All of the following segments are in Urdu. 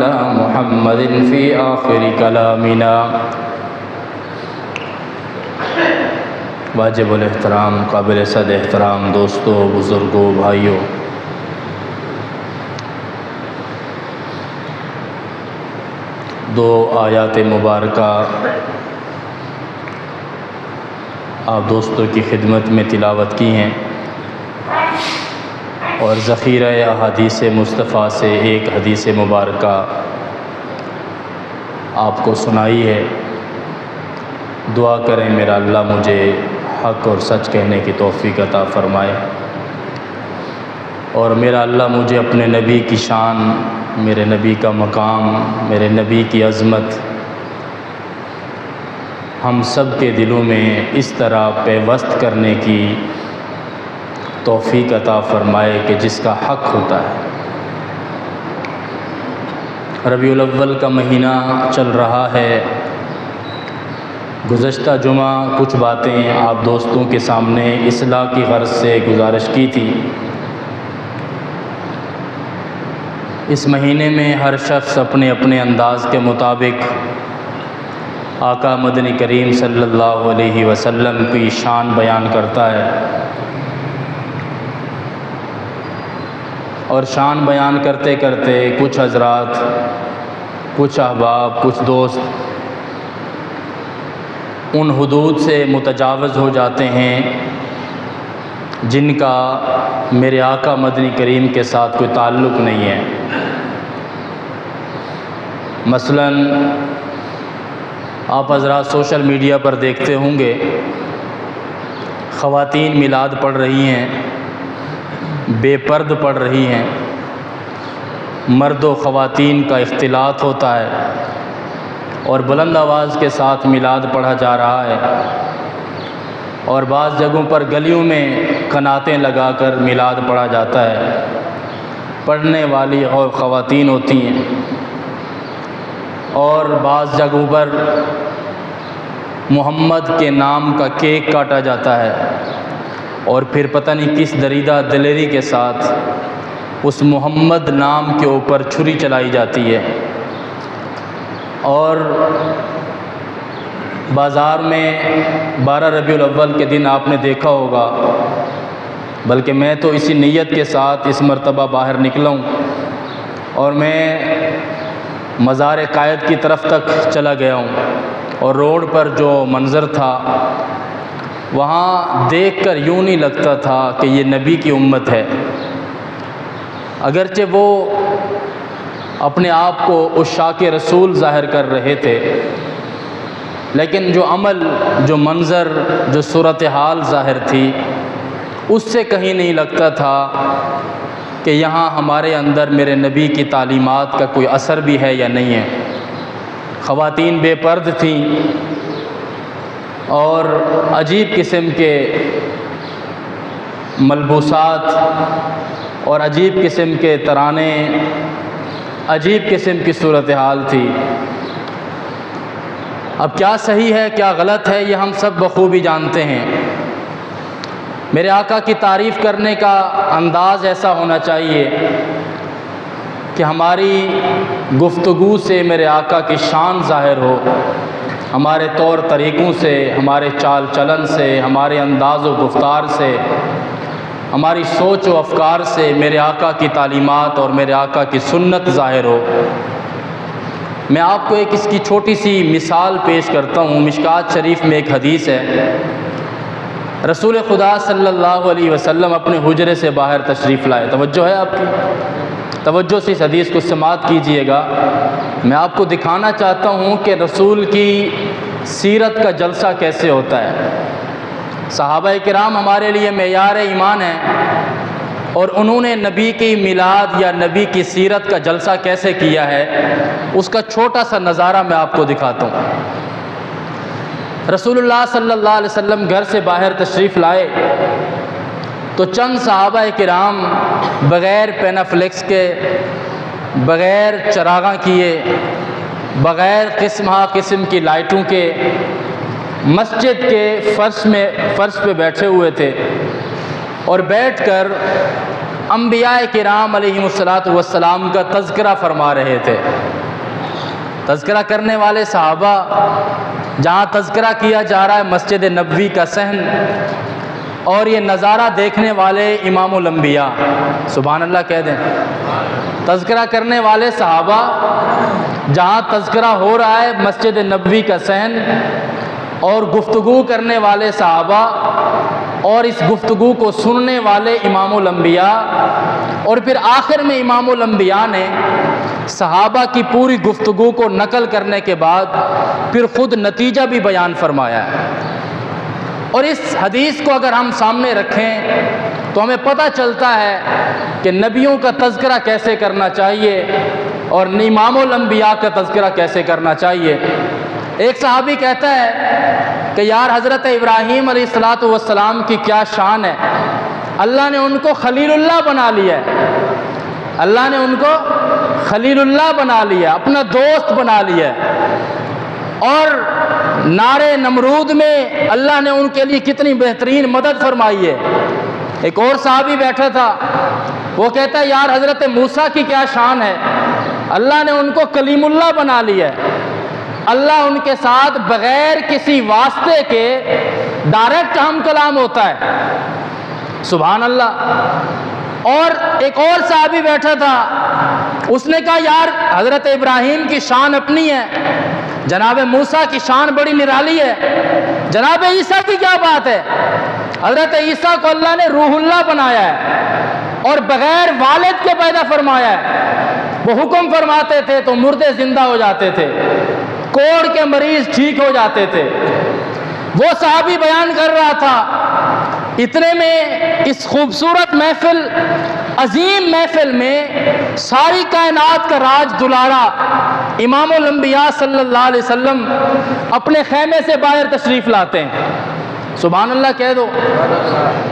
محمد فی آخر کلامنا۔ واجب الاحترام، قابل صد احترام دوستوں، بزرگوں، بھائیوں، دو آیات مبارکہ آپ دوستوں کی خدمت میں تلاوت کی ہیں اور ذخیرہ احادیث مصطفیٰ سے ایک حدیث مبارکہ آپ کو سنائی ہے۔ دعا کریں میرا اللہ مجھے حق اور سچ کہنے کی توفیق عطا فرمائے، اور میرا اللہ مجھے اپنے نبی کی شان، میرے نبی کا مقام، میرے نبی کی عظمت ہم سب کے دلوں میں اس طرح پیوست کرنے کی توفیق عطا فرمائے کہ جس کا حق ہوتا ہے۔ ربیع الاول کا مہینہ چل رہا ہے۔ گزشتہ جمعہ کچھ باتیں آپ دوستوں کے سامنے اصلاح کی غرض سے گزارش کی تھی۔ اس مہینے میں ہر شخص اپنے اپنے انداز کے مطابق آقا مدنی کریم صلی اللہ علیہ وسلم کی شان بیان کرتا ہے، اور شان بیان کرتے کرتے کچھ حضرات، کچھ احباب، کچھ دوست ان حدود سے متجاوز ہو جاتے ہیں جن کا میرے آقا مدنی کریم کے ساتھ کوئی تعلق نہیں ہے۔ مثلاً آپ حضرات سوشل میڈیا پر دیکھتے ہوں گے، خواتین میلاد پڑھ رہی ہیں، بے پرد پڑھ رہی ہیں، مرد و خواتین کا اختلاط ہوتا ہے اور بلند آواز کے ساتھ میلاد پڑھا جا رہا ہے، اور بعض جگہوں پر گلیوں میں قناتیں لگا کر میلاد پڑھا جاتا ہے۔ پڑھنے والی اور خواتین ہوتی ہیں، اور بعض جگہوں پر محمد کے نام کا کیک کاٹا جاتا ہے، اور پھر پتہ نہیں کس دریدہ دلیری کے ساتھ اس محمد نام کے اوپر چھری چلائی جاتی ہے۔ اور بازار میں 12 ربیع الاول کے دن آپ نے دیکھا ہوگا، بلکہ میں تو اسی نیت کے ساتھ اس مرتبہ باہر نکلا ہوں، اور میں مزار قائد کی طرف تک چلا گیا ہوں، اور روڈ پر جو منظر تھا وہاں دیکھ کر یوں نہیں لگتا تھا کہ یہ نبی کی امت ہے، اگرچہ وہ اپنے آپ کو عشاق رسول ظاہر کر رہے تھے، لیکن جو عمل، جو منظر، جو صورتحال ظاہر تھی، اس سے کہیں نہیں لگتا تھا کہ یہاں ہمارے اندر میرے نبی کی تعلیمات کا کوئی اثر بھی ہے یا نہیں ہے۔ خواتین بے پرد تھیں، اور عجیب قسم کے ملبوسات اور عجیب قسم کے ترانے، عجیب قسم کی صورتحال تھی۔ اب کیا صحیح ہے کیا غلط ہے یہ ہم سب بخوبی جانتے ہیں۔ میرے آقا کی تعریف کرنے کا انداز ایسا ہونا چاہیے کہ ہماری گفتگو سے میرے آقا کی شان ظاہر ہو، ہمارے طور طریقوں سے، ہمارے چال چلن سے، ہمارے انداز و گفتار سے، ہماری سوچ و افکار سے میرے آقا کی تعلیمات اور میرے آقا کی سنت ظاہر ہو۔ میں آپ کو ایک اس کی چھوٹی سی مثال پیش کرتا ہوں۔ مشکوٰۃ شریف میں ایک حدیث ہے، رسول خدا صلی اللہ علیہ وسلم اپنے حجرے سے باہر تشریف لائے۔ توجہ ہے آپ کی؟ توجہ سے اس حدیث کو سماعت کیجئے گا۔ میں آپ کو دکھانا چاہتا ہوں کہ رسول کی سیرت کا جلسہ کیسے ہوتا ہے۔ صحابہ کرام ہمارے لیے معیار ایمان ہیں، اور انہوں نے نبی کی میلاد یا نبی کی سیرت کا جلسہ کیسے کیا ہے، اس کا چھوٹا سا نظارہ میں آپ کو دکھاتا ہوں۔ رسول اللہ صلی اللہ علیہ وسلم گھر سے باہر تشریف لائے تو چند صحابہ کرام بغیر پینافلیکس کے، بغیر چراغاں کیے، بغیر قسم کی لائٹوں کے مسجد کے فرش پہ بیٹھے ہوئے تھے، اور بیٹھ کر انبیاء کرام علیہم الصلوۃ کا تذکرہ فرما رہے تھے۔ تذکرہ کرنے والے صحابہ، جہاں تذکرہ کیا جا رہا ہے مسجد نبوی کا صحن، اور یہ نظارہ دیکھنے والے امام الانبیاء، سبحان اللہ کہہ دیں۔ تذکرہ کرنے والے صحابہ، جہاں تذکرہ ہو رہا ہے مسجد نبوی کا صحن، اور گفتگو کرنے والے صحابہ، اور اس گفتگو کو سننے والے امام الانبیاء، اور پھر آخر میں امام الانبیاء نے صحابہ کی پوری گفتگو کو نقل کرنے کے بعد پھر خود نتیجہ بھی بیان فرمایا ہے۔ اور اس حدیث کو اگر ہم سامنے رکھیں تو ہمیں پتہ چلتا ہے کہ نبیوں کا تذکرہ کیسے کرنا چاہیے اور امام الانبیاء کا تذکرہ کیسے کرنا چاہیے۔ ایک صحابی کہتا ہے کہ یار حضرت ابراہیم علیہ السلام کی کیا شان ہے، اللہ نے ان کو خلیل اللہ بنا لیا ہے، اللہ نے ان کو خلیل اللہ بنا لیا، اپنا دوست بنا لیا ہے، اور نارے نمرود میں اللہ نے ان کے لیے کتنی بہترین مدد فرمائی ہے۔ ایک اور صحابی بیٹھا تھا، وہ کہتا ہے یار حضرت موسیٰ کی کیا شان ہے، اللہ نے ان کو کلیم اللہ بنا لیا ہے، اللہ ان کے ساتھ بغیر کسی واسطے کے ڈائریکٹ ہم کلام ہوتا ہے، سبحان اللہ۔ اور ایک اور صحابی بیٹھا تھا، اس نے کہا یار حضرت ابراہیم کی شان اپنی ہے، جناب موسیٰ کی شان بڑی نرالی ہے، جناب عیسیٰ کی کیا بات ہے، حضرت عیسیٰ کو اللہ نے روح اللہ بنایا ہے اور بغیر والد کے پیدا فرمایا ہے، وہ حکم فرماتے تھے تو مردے زندہ ہو جاتے تھے، کوڑ کے مریض ٹھیک ہو جاتے تھے۔ وہ صحابی بیان کر رہا تھا، اتنے میں اس خوبصورت محفل، عظیم محفل میں ساری کائنات کا راج دلارا امام الانبیاء صلی اللہ علیہ وسلم اپنے خیمے سے باہر تشریف لاتے ہیں، سبحان اللہ کہہ دو،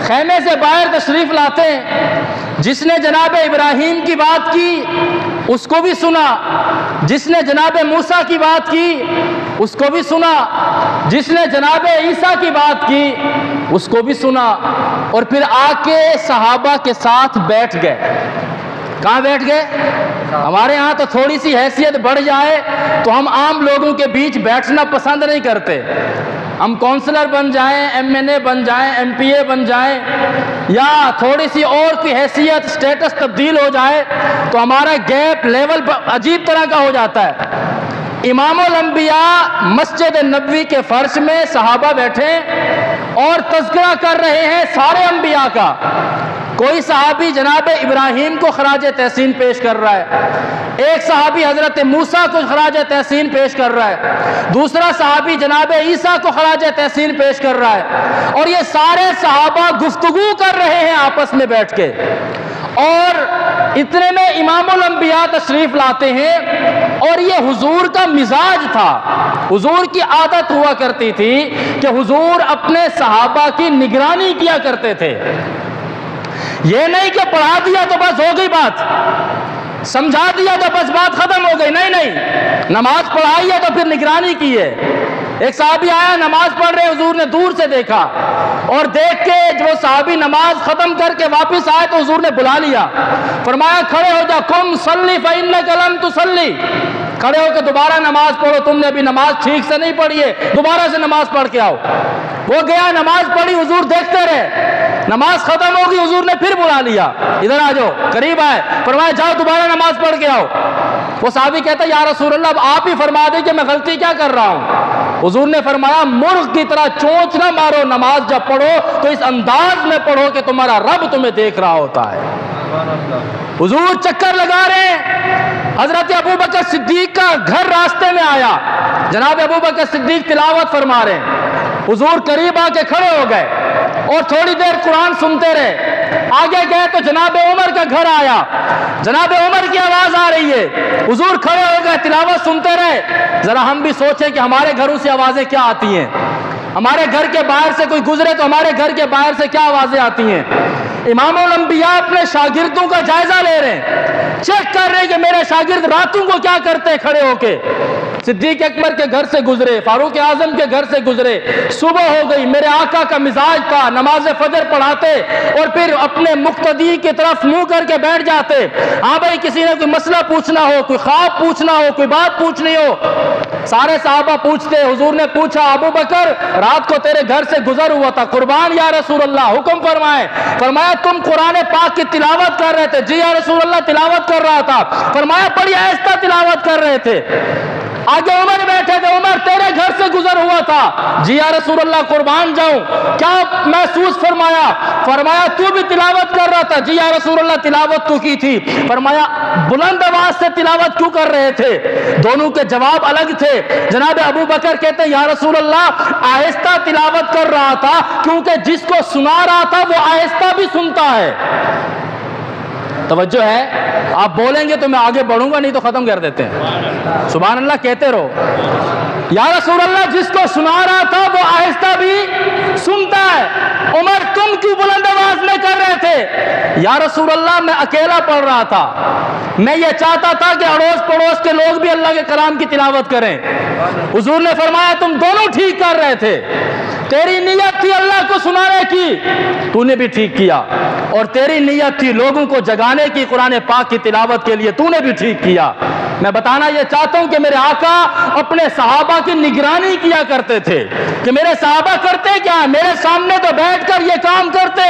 خیمے سے باہر تشریف لاتے ہیں۔ جس نے جناب ابراہیم کی بات کی اس کو بھی سنا، جس نے جناب موسیٰ کی بات کی اس کو بھی سنا، جس نے جناب عیسیٰ کی بات کی اس کو بھی سنا، اور پھر آ کے صحابہ کے ساتھ بیٹھ گئے۔ کہاں بیٹھ گئے؟ ہمارے ہاں تو تھوڑی سی حیثیت بڑھ جائے تو ہم عام لوگوں کے بیچ بیٹھنا پسند نہیں کرتے، ہم کونسلر بن جائیں، ایم این اے بن جائیں، ایم پی اے بن جائیں، یا تھوڑی سی اور کی حیثیت سٹیٹس تبدیل ہو جائے تو ہمارا گیپ لیول عجیب طرح کا ہو جاتا ہے۔ امام الانبیاء مسجد نبوی کے فرش میں صحابہ بیٹھے اور تذکرہ کر رہے ہیں سارے انبیاء کا۔ کوئی صحابی جناب ابراہیم کو خراج تحسین پیش کر رہا ہے، ایک صحابی حضرت موسیٰ کو خراج تحسین پیش کر رہا ہے، دوسرا صحابی جناب عیسیٰ کو خراج تحسین پیش کر رہا ہے، اور یہ سارے صحابہ گفتگو کر رہے ہیں آپس میں بیٹھ کے۔ اور اتنے میں امام الانبیاء تشریف لاتے ہیں، اور یہ حضور کا مزاج تھا، حضور کی عادت ہوا کرتی تھی کہ حضور اپنے صحابہ کی نگرانی کیا کرتے تھے۔ یہ نہیں کہ پڑھا دیا تو بس ہو گئی بات، سمجھا دیا تو بس بات ختم ہو گئی، نہیں، نماز پڑھائی ہے تو پھر نگرانی کی ہے۔ ایک صحابی آیا، نماز پڑھ رہے، حضور نے دور سے دیکھا، اور دیکھ کے جو صحابی نماز ختم کر کے واپس آئے تو حضور نے بلا لیا، فرمایا کھڑے ہو جا، قم صلی فإنک لم تصلی، کھڑے ہو کے دوبارہ نماز پڑھو، تم نے ابھی نماز ٹھیک سے نہیں پڑھی ہے، دوبارہ سے نماز پڑھ کے آؤ۔ وہ گیا، نماز پڑھی، حضور دیکھتے رہے، نماز ختم ہوگی، حضور نے پھر بلا لیا، ادھر آ جاؤ، قریب آئے، فرمایا جاؤ دوبارہ نماز پڑھ کے آؤ۔ وہ صحابی کہتا ہے یا رسول اللہ اب آپ ہی فرما دیں کہ میں غلطی کیا کر رہا ہوں۔ حضور نے فرمایا مرغ کی طرح چونچ نہ مارو، نماز جب پڑھو تو اس انداز میں پڑھو کہ تمہارا رب تمہیں دیکھ رہا ہوتا ہے۔ حضور چکر لگا رہے ہیں، حضرت ابوبکر صدیق کا گھر راستے میں آیا، جناب ابوبکر صدیق تلاوت فرما رہے ہیں، حضور قریب آ کے کھڑے ہو گئے اور تھوڑی دیر قرآن سنتے رہے۔ آگے گئے تو جناب عمر کا گھر آیا، جناب عمر کی آواز آ رہی ہے، حضور کھڑے ہو گئے، تلاوت سنتے رہے۔ ذرا ہم بھی سوچیں کہ ہمارے گھروں سے آوازیں کیا آتی ہیں، ہمارے گھر کے باہر سے کوئی گزرے تو ہمارے گھر کے باہر سے کیا آوازیں آتی ہیں۔ امام الانبیاء اپنے شاگردوں کا جائزہ لے رہے ہیں، چیک کر رہے ہیں کہ میرے شاگرد راتوں کو کیا کرتے ہیں کھڑے ہو کے۔ صدیق اکبر کے گھر سے گزرے، فاروق اعظم کے گھر سے گزرے، صبح ہو گئی، میرے آقا کا مزاج تھا نماز فجر پڑھاتے اور پھر اپنے مقتدی کی طرف منہ کر کے بیٹھ جاتے۔ ہاں بھائی کسی نے کوئی مسئلہ پوچھنا ہو، کوئی خواب پوچھنا ہو، کوئی بات پوچھنی ہو، سارے صحابہ پوچھتے۔ حضور نے پوچھا ابو بکر رات کو تیرے گھر سے گزر ہوا تھا، قربان یا رسول اللہ حکم فرمائے۔ فرمایا تم قرآن پاک کی تلاوت کر رہے تھے؟ جی یا رسول اللہ تلاوت کر رہا تھا۔ فرمایا بڑی آہستہ تلاوت کر رہے تھے۔ آگے عمر بیٹھے تھے، عمر تیرے گھر سے گزر ہوا تھا؟ جی یا رسول اللہ قربان جاؤں، کیا محسوس فرمایا؟ فرمایا تو بھی تلاوت کر رہا تھا؟ جی یا رسول اللہ تلاوت تو کی تھی۔ فرمایا بلند آواز سے تلاوت کیوں کر رہے تھے؟ دونوں کے جواب الگ تھے۔ جناب ابو بکر کہتے ہیں یا رسول اللہ آہستہ تلاوت کر رہا تھا کیونکہ جس کو سنا رہا تھا وہ آہستہ بھی سنتا ہے۔ توجہ ہے، آپ بولیں گے تو میں آگے بڑھوں گا، نہیں تو ختم کر دیتے ہیں۔ سبحان اللہ کہتے رہو۔ یا رسول اللہ جس کو سنا رہا تھا وہ آہستہ بھی سنتا ہے۔ عمر تم کیوں بلند آواز میں کر رہے تھے؟ یا رسول اللہ میں اکیلا پڑھ رہا تھا، میں یہ چاہتا تھا کہ اڑوس پڑوس کے لوگ بھی اللہ کے کلام کی تلاوت کریں۔ حضور نے فرمایا تم دونوں ٹھیک کر رہے تھے، تیری نیت تھی اللہ کو سنانے کی، تو نے بھی ٹھیک کیا، اور تیری نیت تھی لوگوں کو جگانے کی قرآن پاک کی تلاوت کے لیے، تو نے بھی ٹھیک کیا۔ میں بتانا یہ چاہتا ہوں کہ میرے آقا اپنے صحابہ کی نگرانی کیا کرتے تھے کہ میرے صحابہ کرتے کیا ہے، میرے سامنے تو بیٹھ کر یہ کام کرتے۔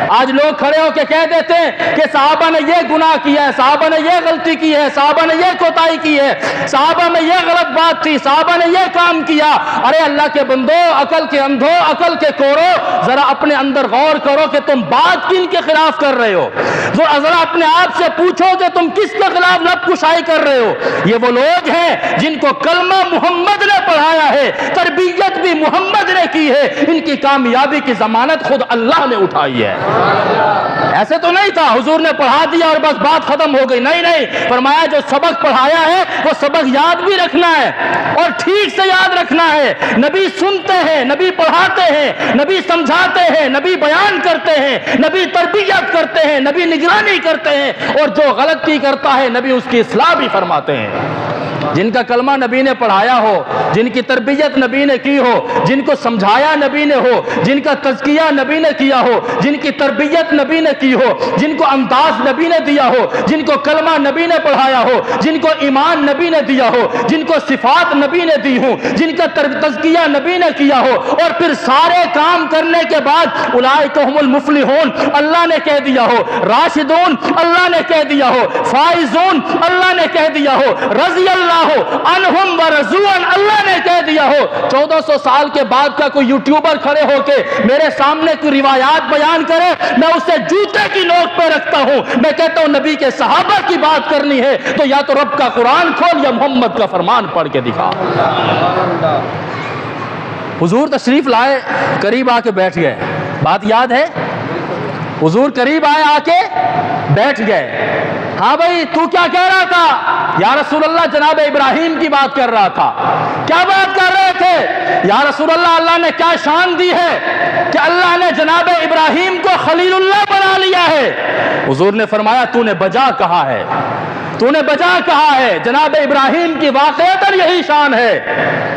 آج لوگ کھڑے ہو کے کہہ دیتے ہیں کہ صحابہ نے یہ گناہ کیا ہے، صحابہ نے یہ غلطی کی ہے، صحابہ نے یہ کوتاہی کی ہے، صحابہ میں یہ غلط بات تھی، صحابہ نے یہ کام کیا۔ ارے اللہ کے بندو، عقل کے اندھو، عقل کے کورو، ذرا اپنے اندر غور کرو کہ تم بات کن کے خلاف کر رہے ہو۔ ذرا اپنے آپ سے پوچھو کہ تم کس کے خلاف لب کشائی کر رہے ہو۔ یہ وہ لوگ ہیں جن کو کلمہ محمد نے پڑھایا ہے، تربیت بھی محمد نے کی ہے، ان کی کامیابی کی ضمانت خود اللہ نے اٹھائی ہے۔ ایسے تو نہیں تھا حضور نے پڑھا دیا اور بس بات ختم ہو گئی، نہیں نہیں، فرمایا جو سبق پڑھایا ہے وہ سبق یاد بھی رکھنا ہے اور ٹھیک سے یاد رکھنا ہے۔ نبی سنتے ہیں، نبی پڑھاتے ہیں، نبی سمجھاتے ہیں، نبی بیان کرتے ہیں، نبی تربیت کرتے ہیں، نبی نگرانی کرتے ہیں، اور جو غلطی کرتا ہے نبی اس کی اصلاح بھی فرماتے ہیں۔ جن کا کلمہ نبی نے پڑھایا ہو، جن کی تربیت نبی نے کی ہو، جن کو سمجھایا نبی نے ہو، جن کا تزکیہ نبی نے کیا ہو، جن کی تربیت نبی نے کی ہو، جن کو انداز نبی نے دیا ہو، جن کو کلمہ نبی نے پڑھایا ہو، جن کو ایمان نبی نے دیا ہو، جن کو صفات نبی نے دی ہوں، جن کا تزکیہ نبی نے کیا ہو، اور پھر سارے کام کرنے کے بعد اولئک هم المفلحون اللہ نے کہہ دیا ہو، راشدون اللہ نے کہہ دیا ہو، فائزون اللہ نے کہہ دیا ہو، رضی اللہ عنہم ورضوان اللہ نے کہہ دیا ہو۔ 1400 سال کے بعد کا کوئی یوٹیوبر کھڑے ہو کے میرے سامنے کوئی روایات بیان کرے، میں اسے جوتے کی نوک پہ رکھتا ہوں۔ میں کہتا ہوں نبی کے صحابہ کی بات کرنی ہے تو یا تو رب کا قرآن کھول یا محمد کا فرمان پڑھ کے دکھا۔ حضور تشریف لائے، قریب آ کے بیٹھ گئے، بات یاد ہے؟ حضور قریب آئے، آ کے بیٹھ گئے۔ ہاں بھائی تو کیا کہہ رہا تھا؟ یا رسول اللہ جناب ابراہیم کی بات کر رہا تھا۔ کیا بات کر رہے تھے؟ یا رسول اللہ اللہ نے کیا شان دی ہے کہ اللہ نے جناب ابراہیم کو خلیل اللہ بنا لیا ہے۔ حضور نے فرمایا تو نے بجا کہا ہے، تو نے بجا کہا ہے، جناب ابراہیم کی واقعتاً یہی شان ہے۔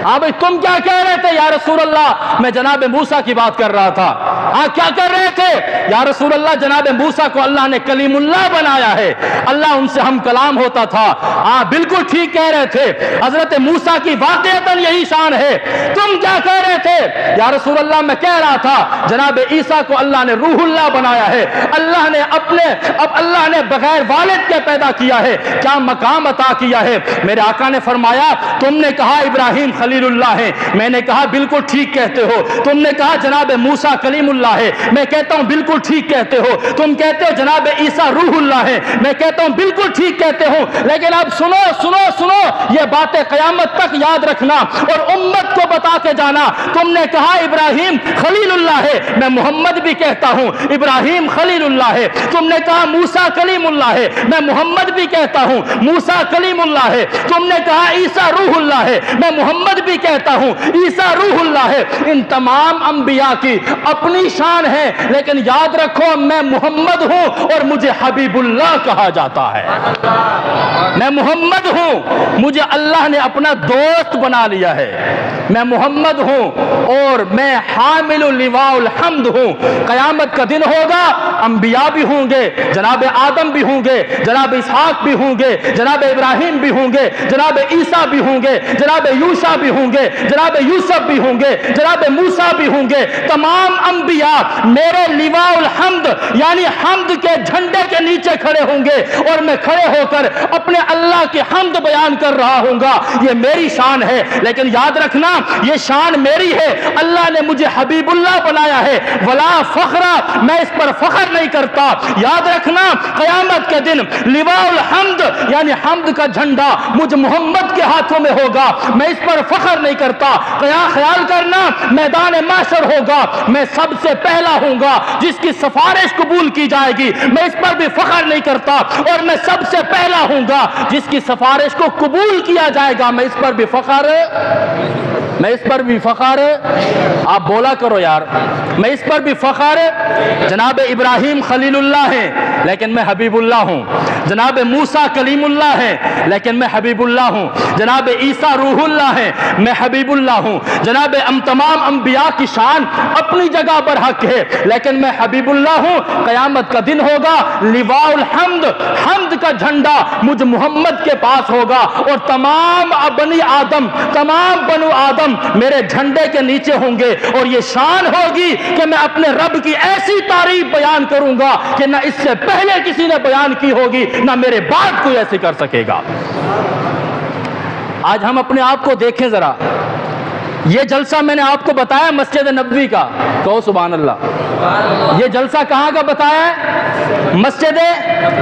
ہاں بھئی تم کیا کہہ رہے تھے؟ یا رسول اللہ میں جناب موسیٰ کی بات کر رہا تھا۔ ہاں کیا کر رہے تھے؟ یا رسول اللہ جناب موسیٰ کو اللہ نے کلیم اللہ بنایا ہے، اللہ ان سے ہم کلام ہوتا تھا۔ ہاں بالکل ٹھیک کہہ رہے تھے، حضرت موسیٰ کی واقعتاً یہی شان ہے۔ تم کیا کہہ رہے تھے؟ یا رسول اللہ میں کہہ رہا تھا جناب عیسیٰ کو اللہ نے روح اللہ بنایا ہے، اللہ نے اب اللہ نے بغیر والد کے پیدا کیا ہے، کیا مقام عطا کیا ہے۔ میرے آقا نے فرمایا تم نے کہا ابراہیم خلیل اللہ ہے، میں نے کہا بالکل ٹھیک کہتے ہو۔ تم نے کہا جناب موسیٰ کلیم اللہ ہے، میں کہتا ہوں بالکل ٹھیک کہتے ہو۔ تم کہتے ہو جناب عیسیٰ روح اللہ ہے، میں کہتا ہوں بالکل ٹھیک کہتے ہو۔ لیکن اب سنو سنو سنو، یہ باتیں قیامت تک یاد رکھنا اور امت کو بتا کے جانا۔ تم نے کہا ابراہیم خلیل اللہ ہے، میں محمد بھی کہتا ہوں ابراہیم خلیل اللہ ہے۔ تم نے کہا موسیٰ کلیم اللہ ہے، میں محمد بھی کہتا ہوں موسیٰ کلیم اللہ ہے۔ تم نے کہا عیسیٰ روح اللہ ہے، میں محمد بھی کہتا ہوں عیسیٰ روح اللہ ہے۔ ان تمام انبیاء کی اپنی شان ہے، لیکن یاد رکھو میں محمد ہوں اور مجھے حبیب اللہ کہا جاتا ہے۔ میں محمد ہوں، مجھے اللہ نے اپنا دوست بنا لیا ہے، میں محمد ہوں اور میں حامل لواء الحمد ہوں۔ قیامت کا دن ہوگا، انبیاء بھی ہوں گے، جناب آدم بھی ہوں گے، جناب اسحاق بھی ہوں گے، جناب ابراہیم بھی ہوں گے، جناب عیسیٰ بھی ہوں گے، جناب یوشع بھی ہوں گے، جناب یوسف بھی ہوں گے، جناب موسیٰ بھی ہوں گے۔ تمام انبیاء میرے لواء الحمد یعنی حمد کے جھنڈے کے نیچے کھڑے ہوں گے، اور میں کھڑے ہو کر اپنے اللہ کی حمد بیان کر رہا ہوں گا۔ یہ میری شان ہے، لیکن یاد رکھنا یہ شان میری ہے، اللہ نے مجھے حبیب اللہ بنایا ہے، ولا فخر، میں اس پر فخر نہیں کرتا۔ یاد رکھنا قیامت کے دن لواء الحمد یعنی حمد کا جھنڈا مجھ محمد کے ہاتھوں میں ہوگا، میں اس پر فخر نہیں کرتا۔ خیال کرنا میدان محشر ہوگا، میں سب سے پہلا ہوں گا جس کی سفارش قبول کی جائے گی، میں اس پر بھی فخر نہیں کرتا، اور میں سب سے پہلا ہوں گا جس کی سفارش کو قبول کیا جائے گا، میں اس پر بھی فخر آپ بولا کرو یار، میں اس پر بھی فخر۔ جناب ابراہیم خلیل اللہ ہیں لیکن میں حبیب اللہ ہوں، جناب موسیٰ کلیم اللہ ہیں لیکن میں حبیب اللہ ہوں، جناب عیسیٰ روح اللہ ہیں میں حبیب اللہ ہوں، جناب تمام انبیاء کی شان اپنی جگہ پر حق ہے لیکن میں حبیب اللہ ہوں۔ قیامت کا دن ہوگا، لواء الحمد حمد کا جھنڈا مجھ محمد کے پاس ہوگا، اور تمام بنو آدم میرے جھنڈے کے نیچے ہوں گے، اور یہ شان ہوگی کہ میں اپنے رب کی ایسی تعریف بیان کروں گا کہ نہ اس سے پہلے کسی نے بیان کی ہوگی، نہ میرے بعد کوئی ایسے کر سکے گا۔ آج ہم اپنے آپ کو دیکھیں ذرا، یہ جلسہ میں نے آپ کو بتایا مسجد نبوی کا، کہو سبحان اللہ۔ یہ جلسہ کہاں کا بتایا ہے؟ مسجد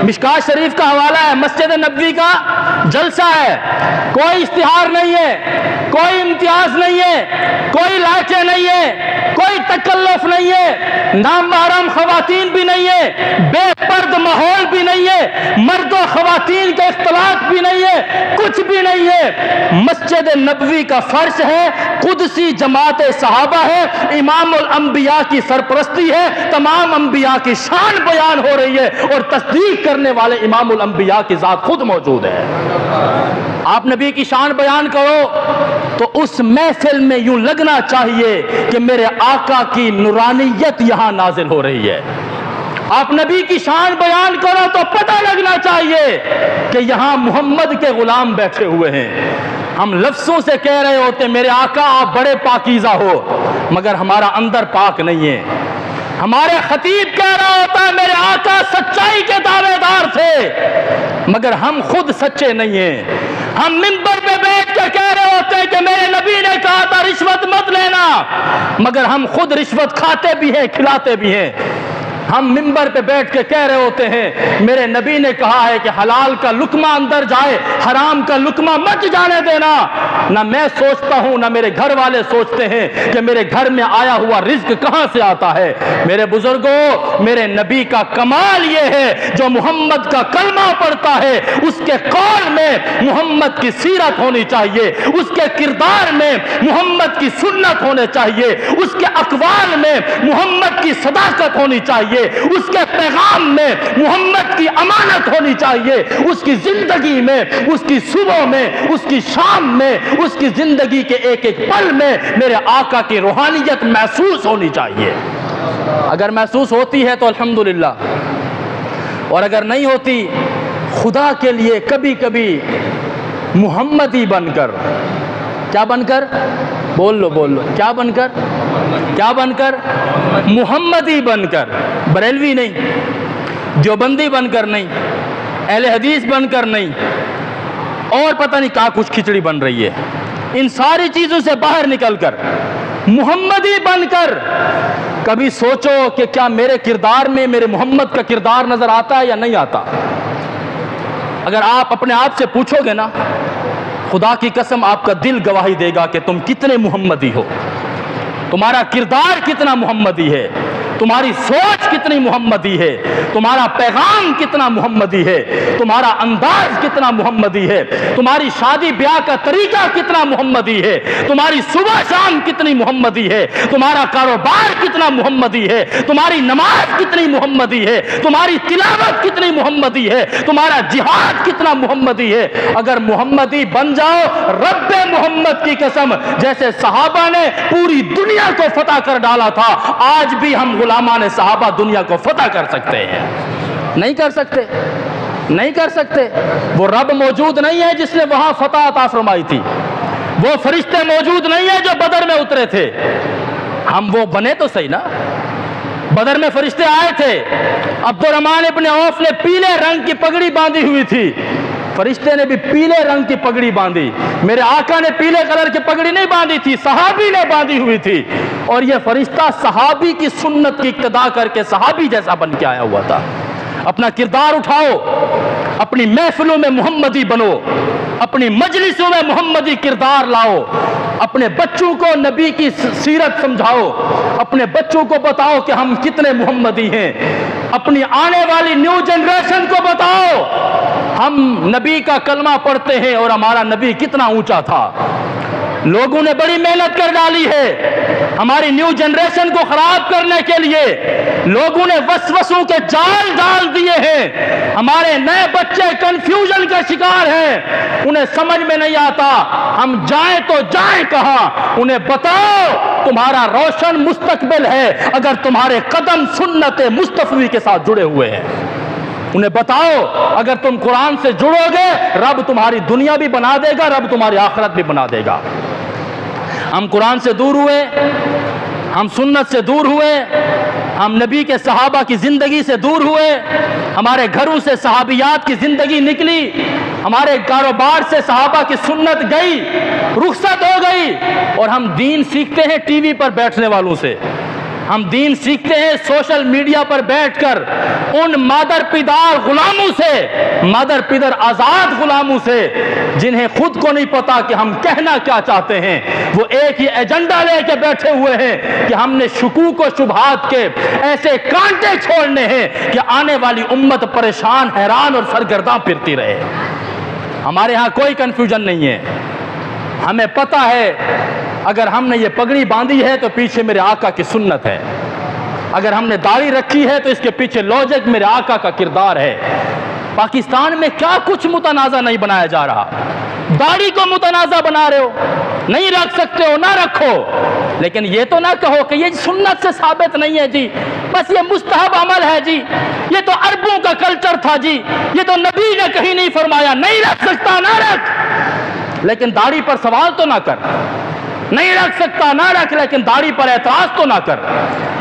مشکات شریف کا حوالہ ہے، مسجد نبوی کا جلسہ ہے، کوئی اشتہار نہیں ہے، کوئی امتیاز نہیں ہے، کوئی لائٹیں نہیں ہے، کوئی تکلف نہیں ہے، نام محرم خواتین بھی نہیں ہے، بے پرد ماحول بھی نہیں ہے، مرد و خواتین کا اختلاط بھی نہیں ہے، کچھ بھی نہیں ہے۔ مسجد نبوی کا فرش ہے، قدسی جماعت صحابہ ہے، امام الانبیاء کی سرپرستی ہے، تمام انبیاء کی شان بیان ہو رہی ہے، اور تصدیق کرنے والے امام الانبیاء کی ذات خود موجود ہے۔ آپ نبی کی شان بیان کرو تو اس محفل میں یوں لگنا چاہیے کہ میرے آقا کی نورانیت یہاں نازل ہو رہی ہے۔ آپ نبی کی شان بیان کرو تو پتہ لگنا چاہیے کہ یہاں محمد کے غلام بیٹھے ہوئے ہیں۔ ہم لفظوں سے کہہ رہے ہوتے میرے آقا آپ بڑے پاکیزہ ہو، مگر ہمارا اندر پاک نہیں ہے۔ ہمارے خطیب کہہ رہا ہوتا ہے میرے آقا سچائی کے دعوے دار تھے، مگر ہم خود سچے نہیں ہیں۔ ہم منبر پہ بیٹھ کے کہہ رہے ہوتے ہیں کہ میرے نبی نے کہا تھا رشوت مت لینا، مگر ہم خود رشوت کھاتے بھی ہیں، کھلاتے بھی ہیں۔ ہم منبر پہ بیٹھ کے کہہ رہے ہوتے ہیں میرے نبی نے کہا ہے کہ حلال کا لقمہ اندر جائے، حرام کا لقمہ مت جانے دینا۔ نہ میں سوچتا ہوں نہ میرے گھر والے سوچتے ہیں کہ میرے گھر میں آیا ہوا رزق کہاں سے آتا ہے۔ میرے بزرگوں، میرے نبی کا کمال یہ ہے جو محمد کا کلمہ پڑھتا ہے اس کے قول میں محمد کی سیرت ہونی چاہیے، اس کے کردار میں محمد کی سنت ہونے چاہیے، اس کے اقوال میں محمد کی صداقت ہونی چاہیے، اس کے پیغام میں محمد کی امانت ہونی چاہیے، اس کی زندگی میں، اس کی صبح میں، اس کی شام میں، اس کی زندگی کے ایک ایک پل میں میرے آقا کی روحانیت محسوس ہونی چاہیے۔ اگر محسوس ہوتی ہے تو الحمدللہ، اور اگر نہیں ہوتی خدا کے لیے کبھی کبھی محمدی بن کر، کیا بن کر؟ بول لو کیا بن کر؟ کیا بن کر؟ محمدی بن کر، بریلوی نہیں، دیوبندی بن کر نہیں، اہل حدیث بن کر نہیں، اور پتہ نہیں کیا کچھ کھچڑی بن رہی ہے، ان ساری چیزوں سے باہر نکل کر محمدی بن کر کبھی سوچو کہ کیا میرے کردار میں میرے محمد کا کردار نظر آتا ہے یا نہیں آتا۔ اگر آپ اپنے آپ سے پوچھو گے نا، خدا کی قسم آپ کا دل گواہی دے گا کہ تم کتنے محمدی ہو، تمہارا کردار کتنا محمدی ہے۔ تمہاری سوچ کتنی محمدی ہے، تمہارا پیغام کتنا محمدی ہے، تمہارا انداز کتنا محمدی ہے، تمہاری شادی بیاہ کا طریقہ کتنا محمدی ہے، تمہاری صبح شام کتنی محمدی ہے، تمہارا کاروبار کتنا محمدی ہے، تمہاری نماز کتنی محمدی ہے، تمہاری تلاوت کتنی محمدی ہے، تمہارا جہاد کتنا محمدی ہے۔ اگر محمدی بن جاؤ، رب محمد کی قسم، جیسے صحابہ نے پوری دنیا کو فتح کر ڈالا تھا، آج بھی ہم غلامان صحابہ دنیا کو فتح کر سکتے ہیں؟ نہیں کر سکتے، نہیں کر سکتے۔ وہ رب موجود نہیں ہے جس نے وہاں فتح عطا فرمائی تھی، وہ فرشتے موجود نہیں ہیں جو بدر میں اترے تھے۔ ہم وہ بنے تو صحیح نا۔ بدر میں فرشتے آئے تھے، عبد الرحمن ابن عوف نے پیلے رنگ کی پگڑی باندھی ہوئی تھی، فرشتے نے بھی پیلے رنگ کی پگڑی باندھی۔ میرے آقا نے پیلے کلر کی پگڑی نہیں باندھی تھی، صحابی نے باندھی ہوئی تھی، اور یہ فرشتہ صحابی کی سنت کی اقتداء کر کے صحابی جیسا بن کے آیا ہوا تھا۔ اپنا کردار اٹھاؤ، اپنی محفلوں میں محمدی بنو، اپنی مجلسوں میں محمدی کردار لاؤ، اپنے بچوں کو نبی کی سیرت سمجھاؤ، اپنے بچوں کو بتاؤ کہ ہم کتنے محمدی ہیں، اپنی آنے والی نیو جنریشن کو بتاؤ ہم نبی کا کلمہ پڑھتے ہیں اور ہمارا نبی کتنا اونچا تھا۔ لوگوں نے بڑی محنت کر ڈالی ہے ہماری نیو جنریشن کو خراب کرنے کے لیے، لوگوں نے وسوسوں کے جال ڈال دیے ہیں، ہمارے نئے بچے کنفیوژن کا شکار ہیں، انہیں سمجھ میں نہیں آتا ہم جائیں تو جائیں کہاں۔ انہیں بتاؤ تمہارا روشن مستقبل ہے اگر تمہارے قدم سنت مصطفی کے ساتھ جڑے ہوئے ہیں۔ انہیں بتاؤ اگر تم قرآن سے جڑو گے، رب تمہاری دنیا بھی بنا دے گا، رب تمہاری آخرت بھی بنا دے گا۔ ہم قرآن سے دور ہوئے، ہم سنت سے دور ہوئے، ہم نبی کے صحابہ کی زندگی سے دور ہوئے، ہمارے گھروں سے صحابیات کی زندگی نکلی، ہمارے کاروبار سے صحابہ کی سنت گئی، رخصت ہو گئی، اور ہم دین سیکھتے ہیں ٹی وی پر بیٹھنے والوں سے، ہم دین سیکھتے ہیں سوشل میڈیا پر بیٹھ کر ان مادر پیدار غلاموں سے، مادر پیدر آزاد غلاموں سے، جنہیں خود کو نہیں پتا کہ ہم کہنا کیا چاہتے ہیں۔ وہ ایک ہی ایجنڈا لے کے بیٹھے ہوئے ہیں کہ ہم نے شکوک و شبہات کے ایسے کانٹے چھوڑنے ہیں کہ آنے والی امت پریشان، حیران اور سرگرداں پھرتی رہے۔ ہمارے ہاں کوئی کنفیوژن نہیں ہے، ہمیں پتہ ہے اگر ہم نے یہ پگڑی باندھی ہے تو پیچھے میرے آقا کی سنت ہے، اگر ہم نے داڑھی رکھی ہے تو اس کے پیچھے لاجک میرے آقا کا کردار ہے۔ پاکستان میں کیا کچھ متنازع نہیں بنایا جا رہا، داڑھی کو متنازع بنا رہے ہو، نہیں رکھ سکتے ہو نہ رکھو، لیکن یہ تو نہ کہو کہ یہ سنت سے ثابت نہیں ہے جی، بس یہ مستحب عمل ہے جی، یہ تو عربوں کا کلچر تھا جی، یہ تو نبی نے کہیں نہیں فرمایا، نہیں رکھ سکتا نہ رکھ، لیکن داڑھی پر سوال تو نہ کر، نہیں رکھ سکتا نہ رکھ لیکن داڑھی پر اعتراض تو نہ کر،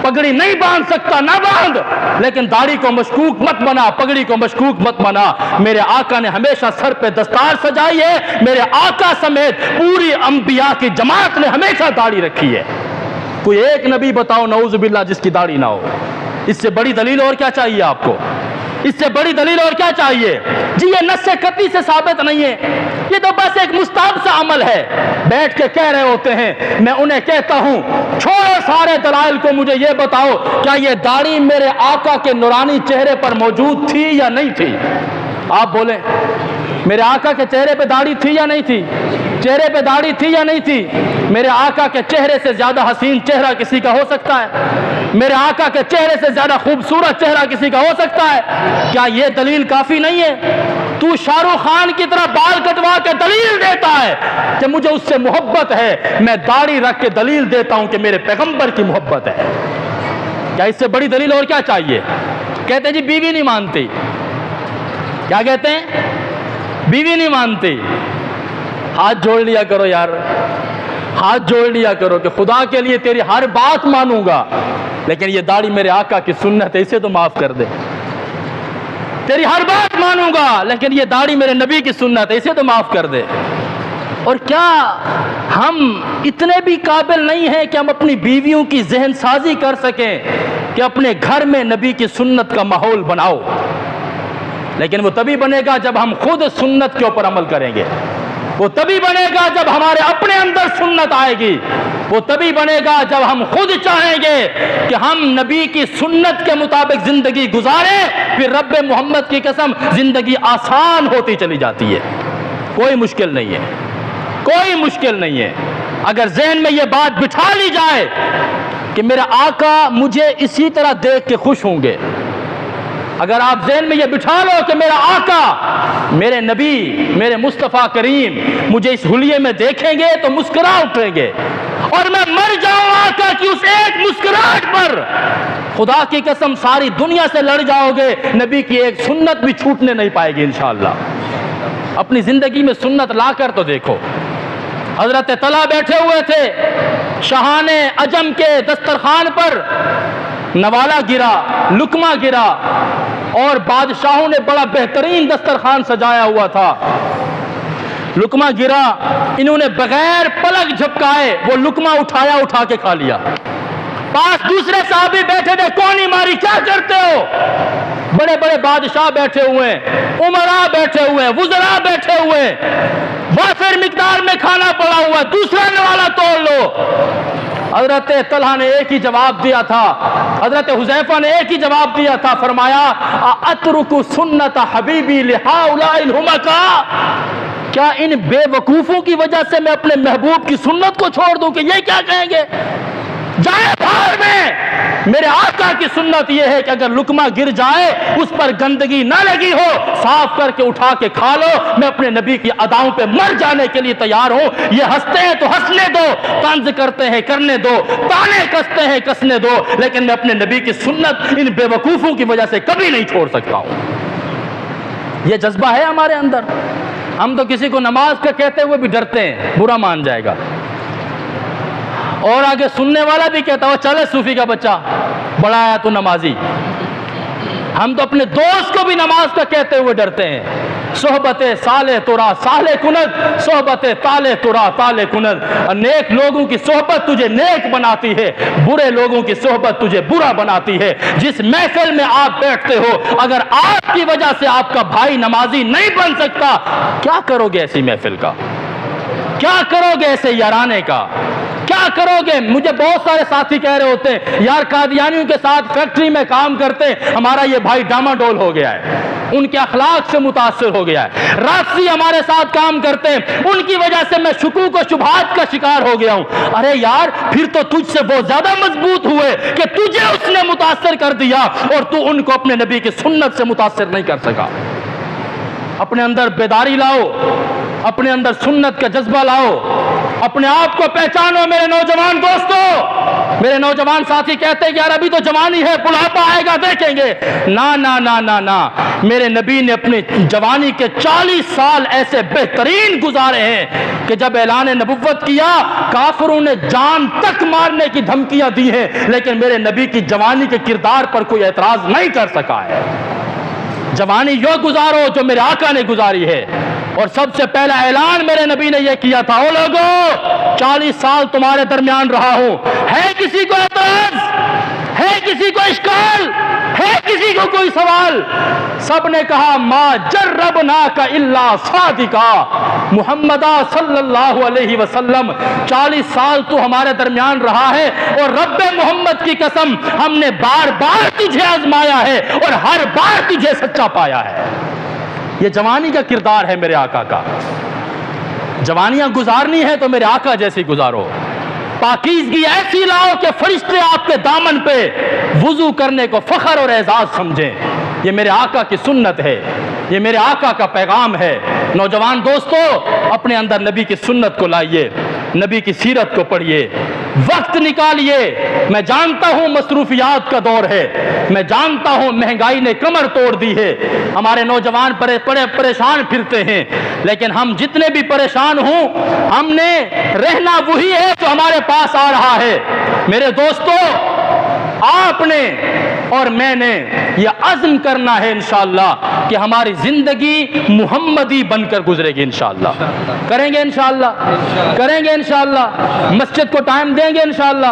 پگڑی نہیں باندھ سکتا نہ باندھ لیکن داڑھی کو مشکوک مت بنا، پگڑی کو مشکوک مت بنا۔ میرے آقا نے ہمیشہ سر پہ دستار سجائی ہے، میرے آقا سمیت پوری انبیاء کی جماعت نے ہمیشہ داڑھی رکھی ہے۔ کوئی ایک نبی بتاؤ نعوذ باللہ جس کی داڑھی نہ ہو، اس سے بڑی دلیل اور کیا چاہیے آپ کو؟ اس سے بڑی دلیل اور کیا چاہیے؟ جی یہ نص قطعی سے ثابت نہیں ہے، یہ تو بس ایک مستحب سا عمل ہے، بیٹھ کے کہہ رہے ہوتے ہیں۔ میں انہیں کہتا ہوں چھوڑو سارے دلائل کو، مجھے یہ بتاؤ کیا یہ داڑھی میرے آقا کے نورانی چہرے پر موجود تھی یا نہیں تھی؟ آپ بولیں میرے آقا کے چہرے پہ داڑھی تھی یا نہیں تھی؟ چہرے پہ داڑھی تھی یا نہیں تھی؟ میرے آقا کے چہرے سے زیادہ حسین چہرہ کسی کا ہو سکتا ہے؟ میرے آقا کے چہرے سے زیادہ خوبصورت چہرہ کسی کا ہو سکتا ہے؟ کیا یہ دلیل کافی نہیں ہے؟ تو شاہ رخ خان کی طرح بال کٹوا کے دلیل دیتا ہے کہ مجھے اس سے محبت ہے، میں داڑھی رکھ کے دلیل دیتا ہوں کہ میرے پیغمبر کی محبت ہے۔ کیا اس سے بڑی دلیل اور کیا چاہیے؟ کہتے ہیں جی بیوی نہیں مانتی، کیا کہتے ہیں؟ بیوی نہیں مانتی۔ ہاتھ جوڑ لیا کرو یار، ہاتھ جوڑ لیا کرو کہ خدا کے لیے تیری ہر بات مانوں گا، لیکن یہ داڑھی میرے آقا کی سنت ہے، اسے تو معاف کر دے۔ تیری ہر بات مانوں گا لیکن یہ داڑھی میرے نبی کی سنت ہے، اسے تو معاف کر دے۔ اور کیا ہم اتنے بھی قابل نہیں ہیں کہ ہم اپنی بیویوں کی ذہن سازی کر سکیں کہ اپنے گھر میں نبی کی سنت کا ماحول بناؤ؟ لیکن وہ تبھی بنے گا جب ہم خود سنت کے اوپر عمل کریں گے۔ وہ تبھی بنے گا جب ہمارے اپنے اندر سنت آئے گی، وہ تبھی بنے گا جب ہم خود چاہیں گے کہ ہم نبی کی سنت کے مطابق زندگی گزاریں، پھر رب محمد کی قسم زندگی آسان ہوتی چلی جاتی ہے، کوئی مشکل نہیں ہے، کوئی مشکل نہیں ہے۔ اگر ذہن میں یہ بات بٹھا لی جائے کہ میرا آقا مجھے اسی طرح دیکھ کے خوش ہوں گے، اگر آپ ذہن میں یہ بٹھا لو کہ میرا آقا، میرے نبی، میرے مصطفیٰ کریم مجھے اس حلیے میں دیکھیں گے تو مسکرا اٹھیں گے، اور میں مر جاؤں آقا کی اس ایک مسکراہٹ پر، خدا کی قسم ساری دنیا سے لڑ جاؤ گے، نبی کی ایک سنت بھی چھوٹنے نہیں پائے گی انشاءاللہ۔ اپنی زندگی میں سنت لا کر تو دیکھو۔ حضرت طلحہ بیٹھے ہوئے تھے، شاہان عجم کے دسترخوان پر نوالا گرا، لقمہ گرا، اور بادشاہوں نے بڑا بہترین دسترخوان سجایا ہوا تھا، لقمہ گرا، انہوں نے بغیر پلک جھپکائے وہ لقمہ اٹھا کے کھا لیا۔ پاس دوسرے صحابی بیٹھے تھے، کونی ماری کیا کرتے ہو؟ بڑے بڑے بادشاہ بیٹھے ہوئے ہیں، امراء بیٹھے ہوئے ہیں، وزراء بیٹھے ہوئے ہیں، وافر مقدار میں کھانا پڑا ہوا ہے، دوسرا نوالا توڑ لو۔ حضرت طلحہ نے ایک ہی جواب دیا تھا، حضرت حذیفہ نے ایک ہی جواب دیا تھا، فرمایا اترک سنت حبیبی لہؤلاء الحمقاء، کیا ان بے وقوفوں کی وجہ سے میں اپنے محبوب کی سنت کو چھوڑ دوں کہ یہ کیا کہیں گے؟ جائے بھار میں، میرے آقا کی سنت یہ ہے کہ اگر لقمہ گر جائے اس پر گندگی نہ لگی ہو، صاف کر کے اٹھا کے کھا لو، میں اپنے نبی کی اداؤں پہ مر جانے کے لیے تیار ہوں۔ یہ ہنستے ہیں تو ہنسنے دو، طنز کرتے ہیں کرنے دو، تانے کستے ہیں کسنے دو، لیکن میں اپنے نبی کی سنت ان بے وقوفوں کی وجہ سے کبھی نہیں چھوڑ سکتا ہوں۔ یہ جذبہ ہے ہمارے اندر۔ ہم تو کسی کو نماز کا کہتے ہوئے بھی ڈرتے ہیں، برا مان جائے گا، اور آگے سننے والا بھی کہتا ہے چلے صوفی کا بچہ، بڑا آیا تو نمازی۔ ہم تو اپنے دوست کو بھی نماز کا کہتے ہوئے ڈرتے ہیں۔ صحبت صالح ترا صالح کند، صحبت طالح ترا طالح کند، نیک لوگوں کی صحبت تجھے نیک بناتی ہے، برے لوگوں کی صحبت تجھے برا بناتی ہے۔ جس محفل میں آپ بیٹھتے ہو، اگر آپ کی وجہ سے آپ کا بھائی نمازی نہیں بن سکتا، کیا کرو گے ایسی محفل کا؟ کیا کرو گے ایسے یارانے کا؟ کیا کرو گے؟ مجھے بہت سارے ساتھی کہہ رہے ہوتے ہیں یار قادیانیوں کے ساتھ فیکٹری میں کام کرتے، ہمارا یہ بھائی ڈاماڈول ہو گیا ہے، ان کے اخلاق سے متاثر ہو گیا ہے۔ رافضی ہمارے ساتھ کام کرتے ہیں، ان کی وجہ سے میں شکوک و شبہات کا شکار ہو گیا ہوں۔ ارے یار پھر تو تجھ سے بہت زیادہ مضبوط ہوئے کہ تجھے اس نے متاثر کر دیا اور تو ان کو اپنے نبی کی سنت سے متاثر نہیں کر سکا۔ اپنے اندر بیداری لاؤ، اپنے اندر سنت کا جذبہ لاؤ، اپنے آپ کو پہچانو۔ میرے نوجوان دوستو، میرے نوجوان ساتھی کہتے ہیں کہ یار ابھی تو جوانی ہے، بڑھاپا آئے گا دیکھیں گے۔ نا نا نا نا نا، میرے نبی نے اپنے جوانی کے 40 سال ایسے بہترین گزارے ہیں کہ جب اعلان نبوت کیا کافروں نے جان تک مارنے کی دھمکیاں دی ہیں، لیکن میرے نبی کی جوانی کے کردار پر کوئی اعتراض نہیں کر سکا ہے۔ جوانی یوں گزارو جو میرے آقا نے گزاری ہے، اور سب سے پہلا اعلان میرے نبی نے یہ کیا تھا، او لوگو 40 سال تمہارے درمیان رہا ہوں، ہے کسی کو اعتراض؟ ہے کسی کو اشکال؟ ہے کسی کو کوئی سوال؟ سب نے کہا ما جربناک الا صادقا، محمد صلی اللہ علیہ وسلم 40 سال تو ہمارے درمیان رہا ہے، اور رب محمد کی قسم ہم نے بار بار تجھے آزمایا ہے اور ہر بار تجھے سچا پایا ہے۔ یہ جوانی کا کردار ہے میرے آقا کا۔ جوانیاں گزارنی ہے تو میرے آقا جیسی گزارو، پاکیزگی ایسی لاؤ کہ فرشتے آپ کے دامن پہ وضو کرنے کو فخر اور اعزاز سمجھیں۔ یہ میرے آقا کی سنت ہے، یہ میرے آقا کا پیغام ہے۔ نوجوان دوستو، اپنے اندر نبی کی سنت کو لائیے، نبی کی سیرت کو پڑھیے، وقت نکالیے۔ میں جانتا ہوں مصروفیات کا دور ہے، میں جانتا ہوں مہنگائی نے کمر توڑ دی ہے، ہمارے نوجوان پریشان پھرتے ہیں، لیکن ہم جتنے بھی پریشان ہوں، ہم نے رہنا وہی ہے جو ہمارے پاس آ رہا ہے۔ میرے دوستو، آپ نے اور میں نے یہ عزم کرنا ہے انشاءاللہ کہ ہماری زندگی محمدی بن کر گزرے گی انشاءاللہ۔ کریں گے انشاءاللہ، کریں گے انشاءاللہ، مسجد کو ٹائم دیں گے انشاءاللہ۔